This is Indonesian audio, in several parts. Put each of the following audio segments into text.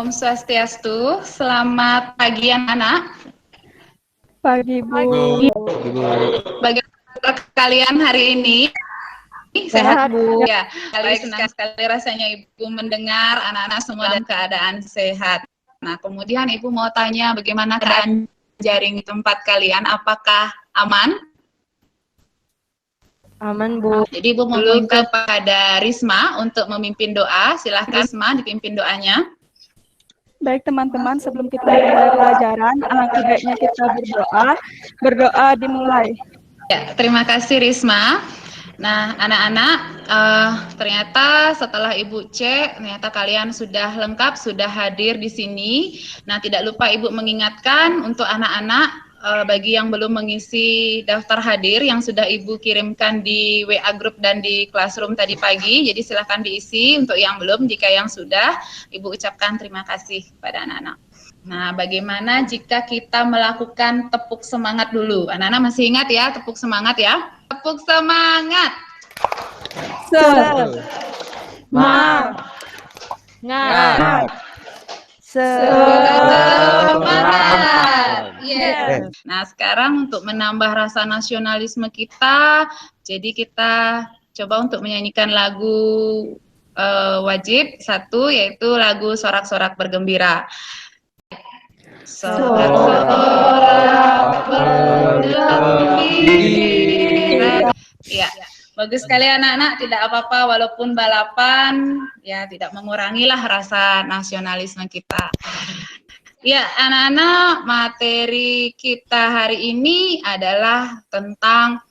Om Swastiastu. Selamat pagi anak-anak. Pagi, Bu. Bagaimana kalian hari ini? Sehat, Bu. Ya, baik, senang sekali rasanya Ibu mendengar anak-anak semua dalam keadaan sehat. Nah, kemudian Ibu mau tanya bagaimana keadaan jaring di tempat kalian? Apakah aman? Aman, Bu. Jadi Ibu meminta kepada Risma untuk memimpin doa. Silahkan Risma dipimpin doanya. Baik, teman-teman, sebelum kita memulai pelajaran, alangkah baiknya kita berdoa. Berdoa dimulai. Ya, terima kasih Risma. Nah, anak-anak, ternyata setelah Ibu cek, ternyata kalian sudah lengkap, sudah hadir di sini. Nah, tidak lupa Ibu mengingatkan untuk anak-anak, bagi yang belum mengisi daftar hadir yang sudah Ibu kirimkan di WA Group dan di Classroom tadi pagi. Jadi silakan diisi untuk yang belum, jika yang sudah, Ibu ucapkan terima kasih kepada anak-anak. Nah, bagaimana jika kita melakukan tepuk semangat dulu? Anak-anak masih ingat ya, tepuk semangat ya? Tepuk semangat. Semangat. Yes. Nah, sekarang untuk menambah rasa nasionalisme kita, jadi kita coba untuk menyanyikan lagu wajib satu, yaitu lagu Sorak-Sorak Bergembira. Sorak-sorak bergembira. Ya, bagus sekali anak-anak, tidak apa-apa walaupun balapan, ya tidak mengurangilah rasa nasionalisme kita. Ya, anak-anak, materi kita hari ini adalah tentang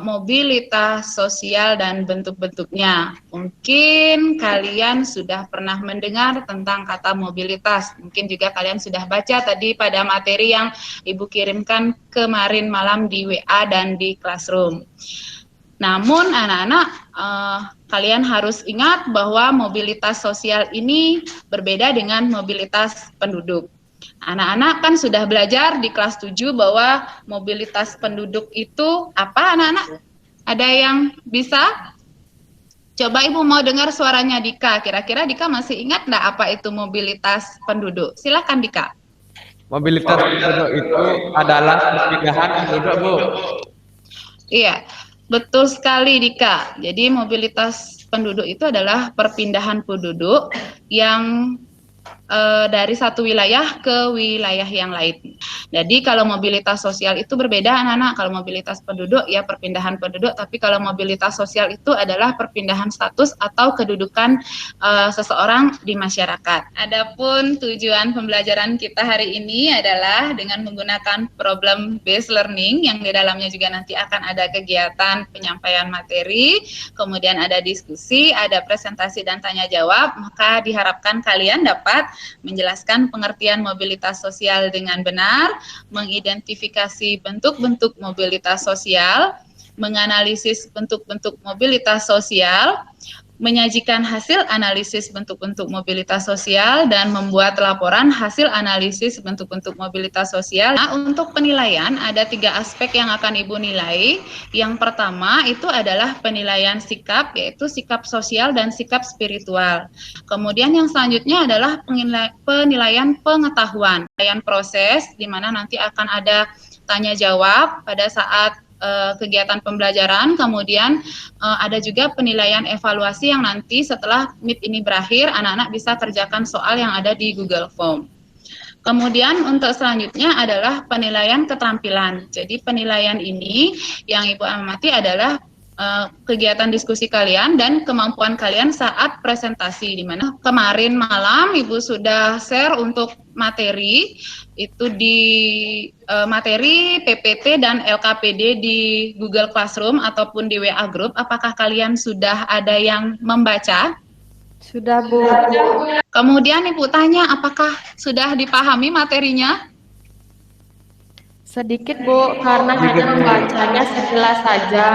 mobilitas sosial dan bentuk-bentuknya. Mungkin kalian sudah pernah mendengar tentang kata mobilitas. Mungkin juga kalian sudah baca tadi pada materi yang Ibu kirimkan kemarin malam di WA dan di Classroom. Namun anak-anak, kalian harus ingat bahwa mobilitas sosial ini berbeda dengan mobilitas penduduk. Anak-anak kan sudah belajar di kelas 7 bahwa mobilitas penduduk itu apa anak-anak? Ada yang bisa? Coba Ibu mau dengar suaranya Dika. Kira-kira Dika masih ingat nggak apa itu mobilitas penduduk? Silakan Dika. Mobilitas penduduk itu adalah perpindahan penduduk, Bu. Iya, betul sekali Dika. Jadi mobilitas penduduk itu adalah perpindahan penduduk yang dari satu wilayah ke wilayah yang lain. Jadi kalau mobilitas sosial itu berbeda anak-anak. Kalau mobilitas penduduk ya perpindahan penduduk, tapi kalau mobilitas sosial itu adalah perpindahan status atau kedudukan seseorang di masyarakat. Adapun tujuan pembelajaran kita hari ini adalah dengan menggunakan problem based learning yang di dalamnya juga nanti akan ada kegiatan penyampaian materi, kemudian ada diskusi, ada presentasi dan tanya jawab, maka diharapkan kalian dapat menjelaskan pengertian mobilitas sosial dengan benar, mengidentifikasi bentuk-bentuk mobilitas sosial, menganalisis bentuk-bentuk mobilitas sosial, menyajikan hasil analisis bentuk-bentuk mobilitas sosial, dan membuat laporan hasil analisis bentuk-bentuk mobilitas sosial. Nah, untuk penilaian ada 3 aspek yang akan Ibu nilai. Yang pertama itu adalah penilaian sikap, yaitu sikap sosial dan sikap spiritual. Kemudian yang selanjutnya adalah penilaian pengetahuan, penilaian proses, di mana nanti akan ada tanya jawab pada saat kegiatan pembelajaran. Kemudian ada juga penilaian evaluasi yang nanti setelah Meet ini berakhir, anak-anak bisa kerjakan soal yang ada di Google Form. Kemudian untuk selanjutnya adalah penilaian keterampilan. Jadi penilaian ini yang Ibu amati adalah kegiatan diskusi kalian dan kemampuan kalian saat presentasi, di mana kemarin malam Ibu sudah share untuk materi itu di materi PPT dan LKPD di Google Classroom ataupun di WA Group. Apakah kalian sudah ada yang membaca? Sudah, Bu. Kemudian Ibu tanya, apakah sudah dipahami materinya? Sedikit, Bu, karena hanya membacanya sekilas saja.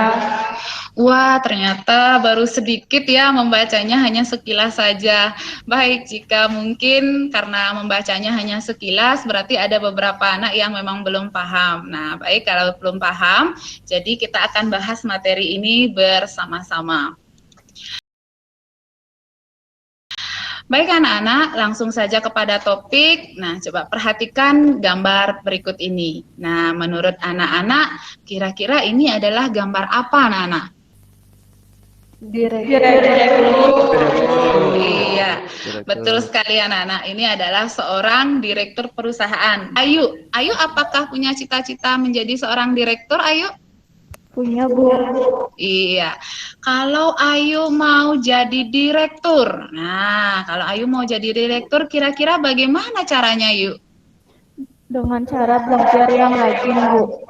Wah, ternyata baru sedikit ya membacanya, hanya sekilas saja. Baik, jika mungkin karena membacanya hanya sekilas, berarti ada beberapa anak yang memang belum paham. Nah, baik, kalau belum paham, jadi kita akan bahas materi ini bersama-sama. Baik anak-anak, langsung saja kepada topik. Nah, coba perhatikan gambar berikut ini. Nah, menurut anak-anak, kira-kira ini adalah gambar apa anak-anak? Iya, betul sekali anak-anak. Ini adalah seorang direktur perusahaan. Ayu, apakah punya cita-cita menjadi seorang direktur, Ayu? Punya, Bu. Iya, kalau Ayu mau jadi direktur, kalau Ayu mau jadi direktur, kira-kira bagaimana caranya, Ayu? Dengan cara belajar yang rajin, Bu.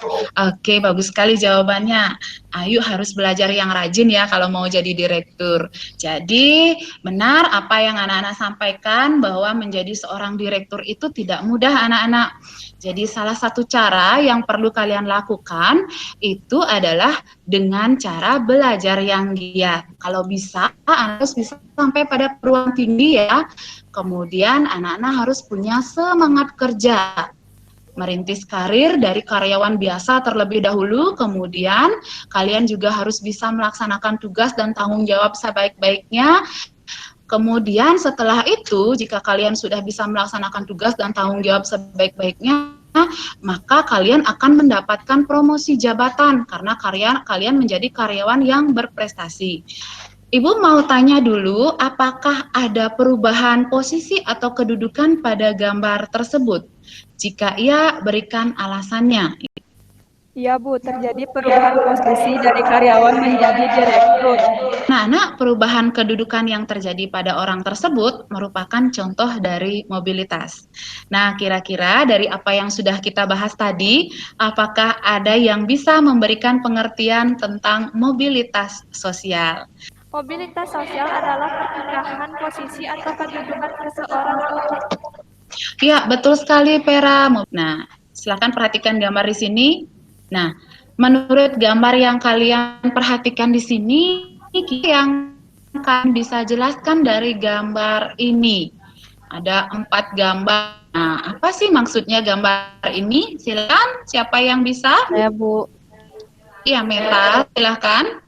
Oke, bagus sekali jawabannya. Ayu harus belajar yang rajin ya kalau mau jadi direktur. Jadi, benar apa yang anak-anak sampaikan bahwa menjadi seorang direktur itu tidak mudah anak-anak. Jadi, salah satu cara yang perlu kalian lakukan itu adalah dengan cara belajar yang giat. Kalau bisa, anak harus bisa sampai pada perguruan tinggi ya. Kemudian anak-anak harus punya semangat kerja. Merintis karir dari karyawan biasa terlebih dahulu, kemudian kalian juga harus bisa melaksanakan tugas dan tanggung jawab sebaik-baiknya. Kemudian setelah itu, jika kalian sudah bisa melaksanakan tugas dan tanggung jawab sebaik-baiknya, maka kalian akan mendapatkan promosi jabatan karena kalian menjadi karyawan yang berprestasi. Ibu mau tanya dulu, apakah ada perubahan posisi atau kedudukan pada gambar tersebut? Jika iya, berikan alasannya. Iya, Bu, terjadi perubahan posisi dari karyawan menjadi direktur. Nah, perubahan kedudukan yang terjadi pada orang tersebut merupakan contoh dari mobilitas. Nah, kira-kira dari apa yang sudah kita bahas tadi, apakah ada yang bisa memberikan pengertian tentang mobilitas sosial? Mobilitas sosial adalah perpindahan posisi atau kedudukan seseorang. Ya, betul sekali, Vera. Nah, silakan perhatikan gambar di sini. Nah, menurut gambar yang kalian perhatikan di sini, yang kalian bisa jelaskan dari gambar ini? Ada 4 gambar. Nah, apa sih maksudnya gambar ini? Silakan, siapa yang bisa? Saya, Bu. Iya, Meta, silakan.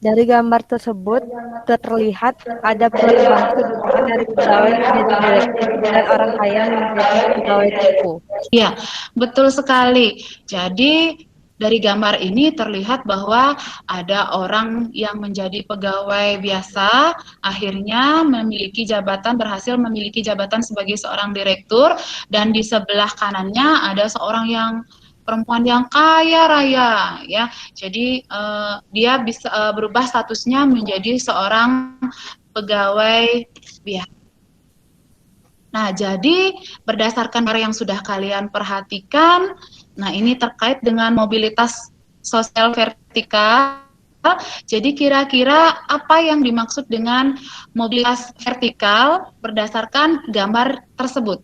Dari gambar tersebut terlihat ada perubahan kedudukan dari pegawai menjadi direktur dan orang kaya menjadi pegawai toko. Iya, betul sekali. Jadi dari gambar ini terlihat bahwa ada orang yang menjadi pegawai biasa, akhirnya berhasil memiliki jabatan sebagai seorang direktur, dan di sebelah kanannya ada seorang yang perempuan yang kaya raya, ya. Jadi dia bisa berubah statusnya menjadi seorang pegawai biasa. Nah, jadi berdasarkan yang sudah kalian perhatikan, nah ini terkait dengan mobilitas sosial vertikal. Jadi kira-kira apa yang dimaksud dengan mobilitas vertikal berdasarkan gambar tersebut?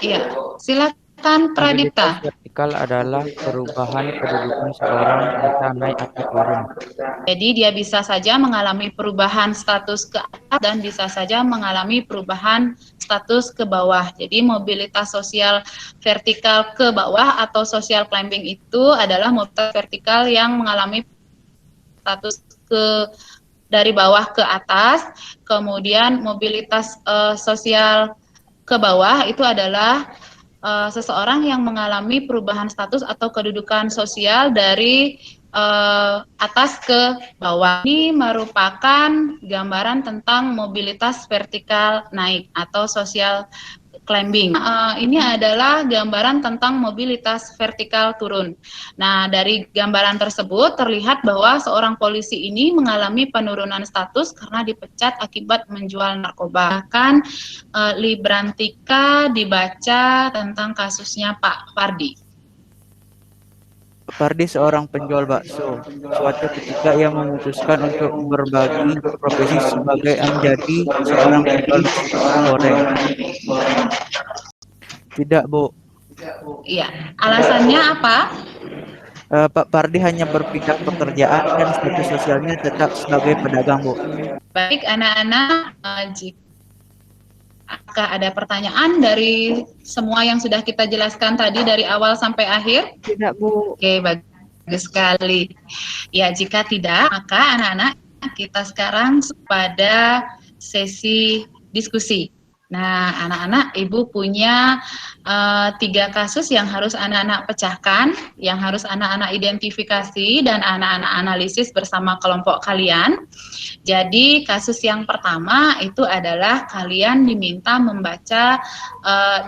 Iya, silakan Mobilitas Pradipta. vertikal adalah perubahan kedudukan seorang bisa naik atau turun. Jadi dia bisa saja mengalami perubahan status ke atas dan bisa saja mengalami perubahan status ke bawah. Jadi mobilitas sosial vertikal ke bawah atau social climbing itu adalah mobilitas vertikal yang mengalami status dari bawah ke atas. Kemudian mobilitas sosial ke bawah itu adalah seseorang yang mengalami perubahan status atau kedudukan sosial dari atas ke bawah. Ini merupakan gambaran tentang mobilitas vertikal naik atau social climbing. Ini adalah gambaran tentang mobilitas vertikal turun. Nah, dari gambaran tersebut terlihat bahwa seorang polisi ini mengalami penurunan status karena dipecat akibat menjual narkoba. Bahkan Librantika dibaca tentang kasusnya Pak Fardi. Pardi seorang penjual bakso. Suatu ketika ia memutuskan untuk berbagi profesi sebagai menjadi seorang penjual nasi goreng. Tidak, Bu. Iya, alasannya apa? Pak Pardi hanya berpindah pekerjaan dan status sosialnya tetap sebagai pedagang, Bu. Baik anak-anak, jika ada pertanyaan dari semua yang sudah kita jelaskan tadi dari awal sampai akhir? Tidak, Bu. Oke, bagus sekali. Ya, jika tidak, maka anak-anak kita sekarang pada sesi diskusi. Nah, anak-anak, Ibu punya 3 kasus yang harus anak-anak pecahkan, yang harus anak-anak identifikasi dan anak-anak analisis bersama kelompok kalian. Jadi, kasus yang pertama itu adalah kalian diminta membaca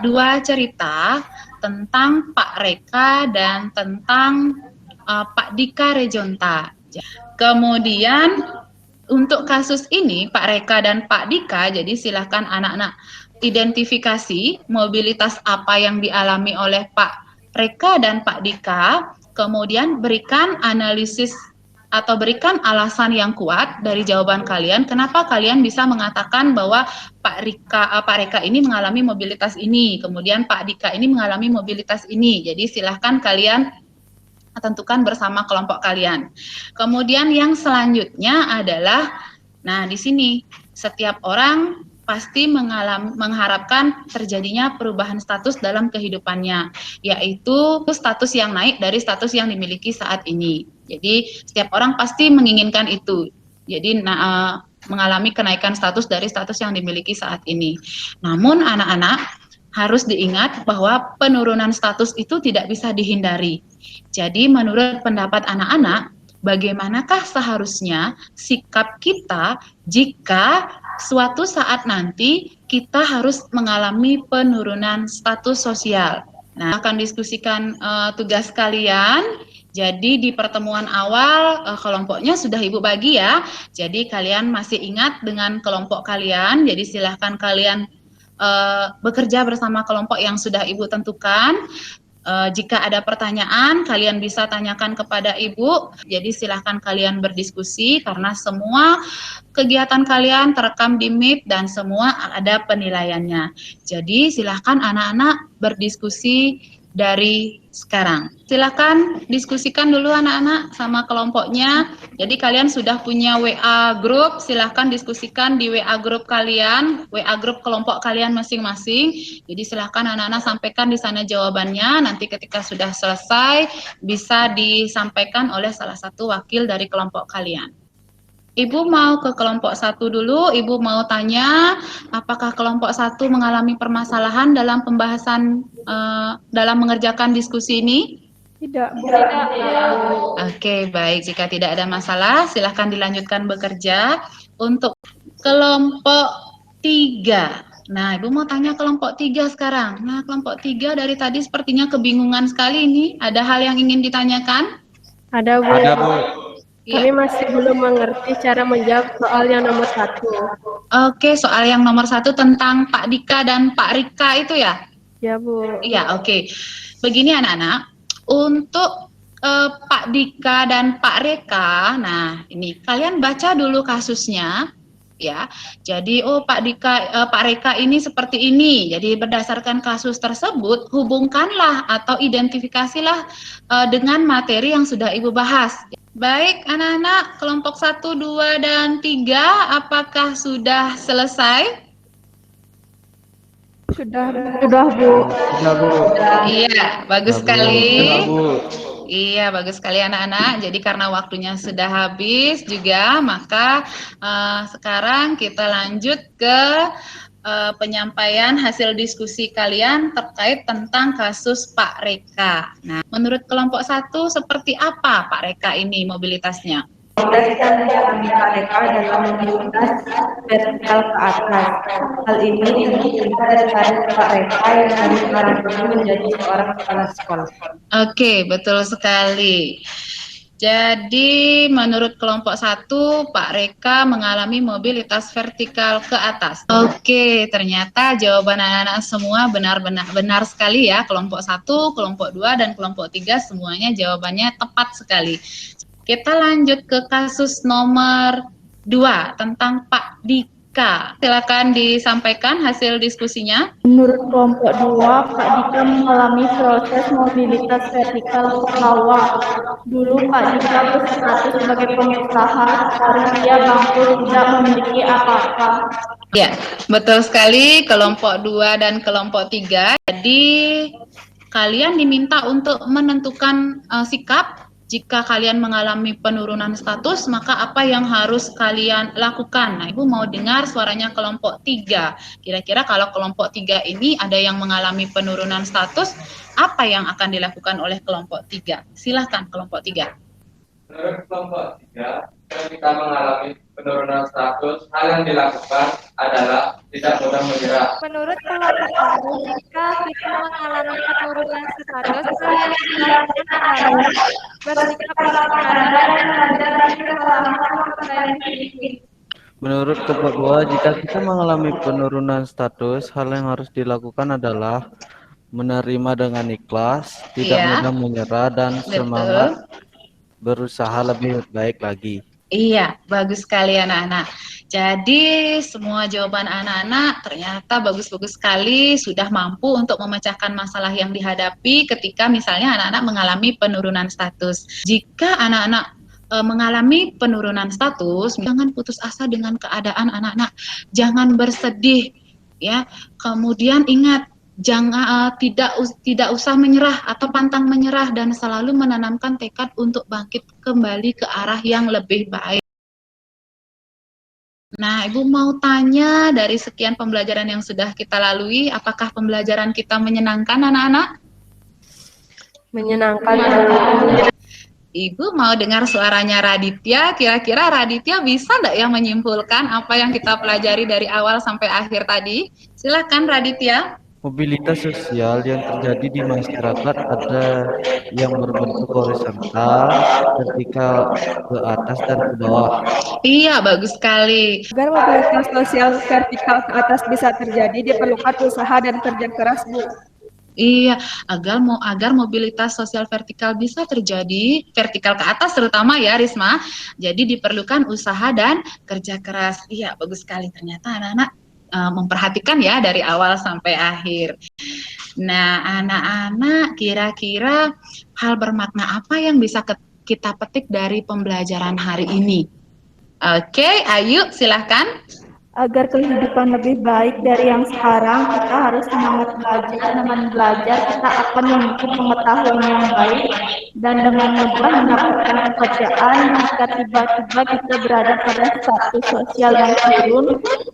2 cerita tentang Pak Reka dan tentang Pak Dika Rejonta. Kemudian untuk kasus ini, Pak Reka dan Pak Dika, jadi silahkan anak-anak identifikasi mobilitas apa yang dialami oleh Pak Reka dan Pak Dika, kemudian berikan analisis atau berikan alasan yang kuat dari jawaban kalian, kenapa kalian bisa mengatakan bahwa Pak Reka ini mengalami mobilitas ini, kemudian Pak Dika ini mengalami mobilitas ini. Jadi silahkan kalian tentukan bersama kelompok kalian. Kemudian yang selanjutnya adalah, nah di sini setiap orang pasti mengharapkan terjadinya perubahan status dalam kehidupannya, yaitu status yang naik dari status yang dimiliki saat ini. Jadi setiap orang pasti menginginkan itu. Jadi mengalami kenaikan status dari status yang dimiliki saat ini. Namun anak-anak harus diingat bahwa penurunan status itu tidak bisa dihindari. Jadi menurut pendapat anak-anak, bagaimanakah seharusnya sikap kita jika suatu saat nanti kita harus mengalami penurunan status sosial? Nah, akan diskusikan tugas kalian. Jadi di pertemuan awal kelompoknya sudah Ibu bagi ya. Jadi kalian masih ingat dengan kelompok kalian. Jadi silahkan kalian bekerja bersama kelompok yang sudah Ibu tentukan. Jika ada pertanyaan, kalian bisa tanyakan kepada Ibu. Jadi silahkan kalian berdiskusi karena semua kegiatan kalian terekam di Meet dan semua ada penilaiannya. Jadi silahkan anak-anak berdiskusi dari sekarang. Silakan diskusikan dulu anak-anak sama kelompoknya. Jadi kalian sudah punya WA group, silakan diskusikan di WA group kalian, WA group kelompok kalian masing-masing. Jadi silakan anak-anak sampaikan di sana jawabannya. Nanti ketika sudah selesai bisa disampaikan oleh salah satu wakil dari kelompok kalian. Ibu mau ke kelompok 1 dulu, Ibu mau tanya apakah kelompok 1 mengalami permasalahan dalam pembahasan dalam mengerjakan diskusi ini? Tidak, Bu. Oke, baik. Jika tidak ada masalah, silahkan dilanjutkan bekerja. Untuk kelompok 3. Nah, Ibu mau tanya kelompok 3 sekarang. Nah, kelompok 3 dari tadi sepertinya kebingungan sekali ini. Ada hal yang ingin ditanyakan? Ada, Bu. Ada, Bu. Kami masih belum mengerti cara menjawab soal yang nomor 1. Oke, soal yang nomor 1 tentang Pak Dika dan Pak Rika itu ya? Ya, Bu. Iya, oke. Begini anak-anak, untuk Pak Dika dan Pak Reka, nah ini kalian baca dulu kasusnya, ya. Jadi, oh Pak Reka ini seperti ini. Jadi berdasarkan kasus tersebut, hubungkanlah atau identifikasilah dengan materi yang sudah Ibu bahas. Baik, anak-anak, kelompok 1, 2, dan 3, apakah sudah selesai? Sudah, Bu. Sudah, Bu. Sudah, Bu. Iya, bagus Sudah, Bu. sekali. Sudah, Bu. Iya, bagus sekali anak-anak. Jadi karena waktunya sudah habis juga, maka sekarang kita lanjut ke penyampaian hasil diskusi kalian terkait tentang kasus Pak Reka. Nah, menurut kelompok 1 seperti apa Pak Reka ini mobilitasnya? Mobilitas yang Pak Reka dalam mobilitas vertikal ke atas. Hal ini tentu dari karir Pak Reka yang dari seorang guru menjadi seorang kepala sekolah. Oke, betul sekali. Jadi menurut kelompok 1, Pak Reka mengalami mobilitas vertikal ke atas. Oke, ternyata jawaban anak-anak semua benar sekali ya. Kelompok 1, kelompok 2, dan kelompok 3 semuanya jawabannya tepat sekali. Kita lanjut ke kasus nomor 2 tentang Pak Dika. Silakan disampaikan hasil diskusinya. Menurut kelompok 2, Pak Dika mengalami proses mobilitas vertikal ke bawah. Dulu Pak Dika berstatus sebagai pengusaha, sekarang dia bangkrut tidak memiliki apa-apa. Ya, betul sekali kelompok 2 dan kelompok 3. Jadi kalian diminta untuk menentukan sikap Jika kalian mengalami penurunan status, maka apa yang harus kalian lakukan? Nah, Ibu mau dengar suaranya kelompok 3. Kira-kira kalau kelompok 3 ini ada yang mengalami penurunan status, apa yang akan dilakukan oleh kelompok 3? Silahkan kelompok 3. Menurut kelompok 3, jika kita mengalami penurunan status, hal yang dilakukan adalah tidak mudah menyerah. Menurut kelompok satu, jika kita mengalami penurunan status, hal yang dilakukan adalah bersikap waspada dan belajar dari kesalahan komprehensif. Menurut kelompok 2, jika kita mengalami penurunan status, hal yang harus dilakukan adalah menerima dengan ikhlas, tidak Iya. mudah menyerah, dan Betul. semangat berusaha lebih baik lagi. Iya, bagus sekali anak-anak. Jadi semua jawaban anak-anak ternyata bagus-bagus sekali, sudah mampu untuk memecahkan masalah yang dihadapi ketika misalnya anak-anak mengalami penurunan status. Jika anak-anak mengalami penurunan status, jangan putus asa dengan keadaan anak-anak. Jangan bersedih, ya. Kemudian ingat, jangan tidak usah menyerah atau pantang menyerah, dan selalu menanamkan tekad untuk bangkit kembali ke arah yang lebih baik. Nah, Ibu mau tanya, dari sekian pembelajaran yang sudah kita lalui, apakah pembelajaran kita menyenangkan anak-anak? Menyenangkan. Ibu mau dengar suaranya Raditya. Kira-kira Raditya bisa nggak ya menyimpulkan apa yang kita pelajari dari awal sampai akhir tadi? Silakan Raditya. Mobilitas sosial yang terjadi di masyarakat ada yang berbentuk horizontal, vertikal ke atas dan ke bawah. Iya, bagus sekali. Agar mobilitas sosial vertikal ke atas bisa terjadi, diperlukan usaha dan kerja keras, Bu. Iya, agar mobilitas sosial vertikal bisa terjadi, vertikal ke atas terutama ya Risma, jadi diperlukan usaha dan kerja keras. Iya, bagus sekali, ternyata anak-anak memperhatikan ya dari awal sampai akhir. Nah, anak-anak kira-kira hal bermakna apa yang bisa kita petik dari pembelajaran hari ini? Oke, Ayu silahkan. Agar kehidupan lebih baik dari yang sekarang, kita harus semangat belajar. Dengan belajar, kita akan memiliki pengetahuan yang baik dan dengan mudah mendapatkan pekerjaan. Jika tiba-tiba kita berada pada status sosial yang turun,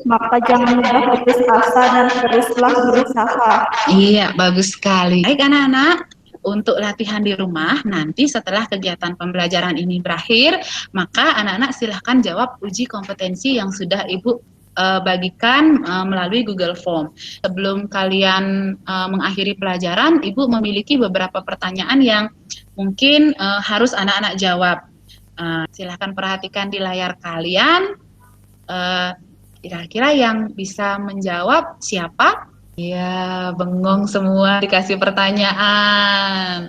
maka jangan mudah putus asa dan teruslah berusaha. Iya, bagus sekali. Baik anak-anak, untuk latihan di rumah, nanti setelah kegiatan pembelajaran ini berakhir, maka anak-anak silahkan jawab uji kompetensi yang sudah Ibu bagikan melalui Google Form. Sebelum kalian mengakhiri pelajaran, Ibu memiliki beberapa pertanyaan yang mungkin harus anak-anak jawab. Silahkan perhatikan di layar kalian. Kira-kira yang bisa menjawab siapa? Ya, bengong semua dikasih pertanyaan.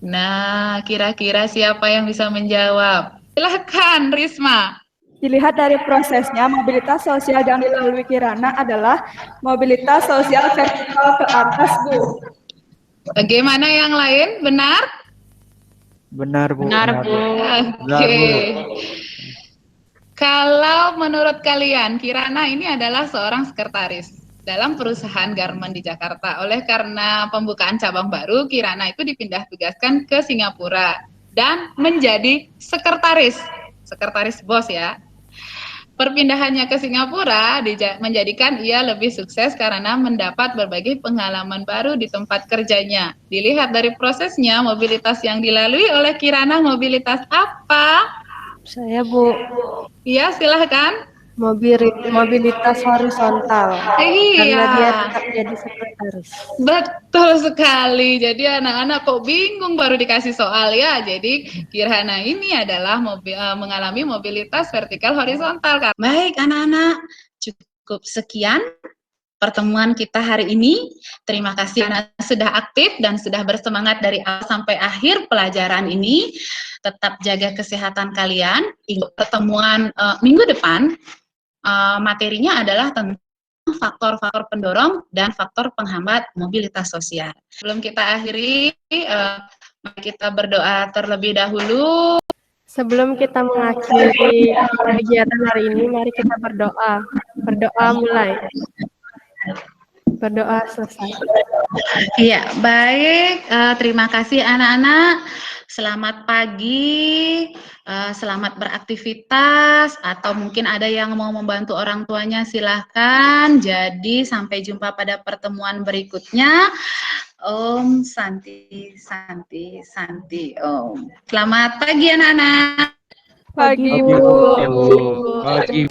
Nah, kira-kira siapa yang bisa menjawab? Silahkan, Risma. Dilihat dari prosesnya, mobilitas sosial yang dilalui Kirana adalah mobilitas sosial vertikal ke atas, Bu. Bagaimana yang lain? Benar? Benar, Bu. Benar, Bu. Oke. Kalau menurut kalian, Kirana ini adalah seorang sekretaris dalam perusahaan garment di Jakarta. Oleh karena pembukaan cabang baru, Kirana itu dipindah tugaskan ke Singapura dan menjadi sekretaris bos ya. Perpindahannya ke Singapura menjadikan ia lebih sukses karena mendapat berbagai pengalaman baru di tempat kerjanya. Dilihat dari prosesnya, mobilitas yang dilalui oleh Kirana mobilitas apa? Saya, Bu. Iya, silahkan. Mobilitas horizontal. Iya. Karena dia tetap jadi sekretaris. Betul sekali. Jadi anak-anak kok bingung baru dikasih soal ya. Jadi Kirana ini adalah mengalami mobilitas vertikal horizontal. Baik anak-anak, cukup sekian pertemuan kita hari ini. Terima kasih anak sudah aktif dan sudah bersemangat dari awal sampai akhir pelajaran ini. Tetap jaga kesehatan kalian. Pertemuan minggu depan materinya adalah tentang faktor-faktor pendorong dan faktor penghambat mobilitas sosial. Sebelum kita akhiri, mari kita berdoa terlebih dahulu. Sebelum kita mengakhiri kegiatan hari ini, mari kita berdoa. Berdoa mulai. Berdoa selesai. Iya, baik. Terima kasih anak-anak. Selamat pagi, selamat beraktivitas, atau mungkin ada yang mau membantu orang tuanya, silahkan. Jadi sampai jumpa pada pertemuan berikutnya. Om Santi, Santi, Santi, Om. Selamat pagi anak-anak. Pagi, Pagi, Bu. Bu. Pagi.